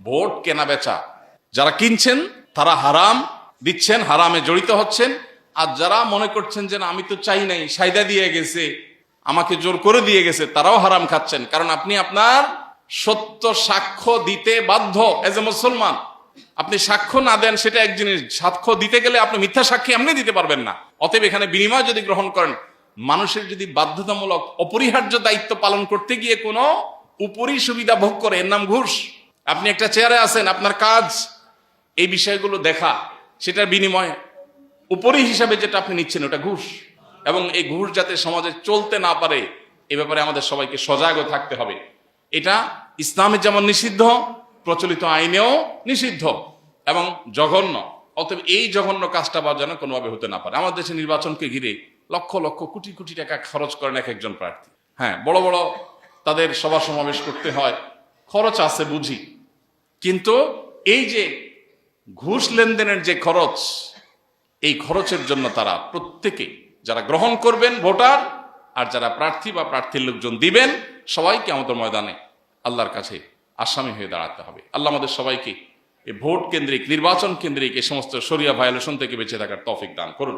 Vote কেনা বেচা, যারা কিনছেন তারা হারাম দিচ্ছেন, হারামে জড়িত হচ্ছেন। আর যারা মনে করছেন যে না আমি তো চাই নাই, সাইদা দিয়ে গেছে, আমাকে জোর করে দিয়ে গেছে, তারাও হারাম খাচ্ছেন। কারণ আপনি আপনার সত্য সাক্ষ্য দিতে বাধ্য এজ এ মুসলমান। আপনি সাক্ষ্য না দেন সেটা এক জিনিস, সাক্ষ্য দিতে গেলে আপনি মিথ্যা সাক্ষী এমনি দিতে পারবেন না। অতএব এখানে বিনিময় যদি গ্রহণ করেন, মানুষের যদি বাধ্যতামূলক অপরিহার্য দায়িত্ব পালন করতে গিয়ে কোনো উপরি সুবিধা ভোগ করে, এর নাম ঘুষ। আপনি একটা চেয়ারে আছেন, আপনার কাজ এই বিষয়গুলো দেখা, সেটার বিনিময়ে উপরি হিসাবে যেটা আপনি নিচ্ছেন ওটা ঘুষ। এবং এই ঘুষ যাতে সমাজে চলতে না পারে এ ব্যাপারে আমাদের সবাইকে সজাগও থাকতে হবে। এটা ইসলামে যেমন নিষিদ্ধ, প্রচলিত আইনেও নিষিদ্ধ এবং জঘন্য। অতএব এই জঘন্য কাজটা বা যেন কোনোভাবে হতে না পারে। আমাদের দেশে নির্বাচনকে ঘিরে লক্ষ লক্ষ কোটি কোটি টাকা খরচ করেন এক একজন প্রার্থী। হ্যাঁ, বড় বড় তাদের সভা সমাবেশ করতে হয়, খরচ আছে বুঝি, কিন্তু এই যে ঘুষ লেনদেনের যে খরচ, এই খরচের জন্য তারা প্রত্যেকে, যারা গ্রহণ করবেন ভোটার আর যারা প্রার্থী বা প্রার্থীর লোকজন দিবেন, সবাইকে আমাদের ময়দানে আল্লাহর কাছে আসামি হয়ে দাঁড়াতে হবে। আল্লাহ আমাদের সবাইকে এই ভোট কেন্দ্রিক, নির্বাচন কেন্দ্রিক এই সমস্ত শরিয়া ভায়োলেশন থেকে বেঁচে থাকার তৌফিক দান করুন।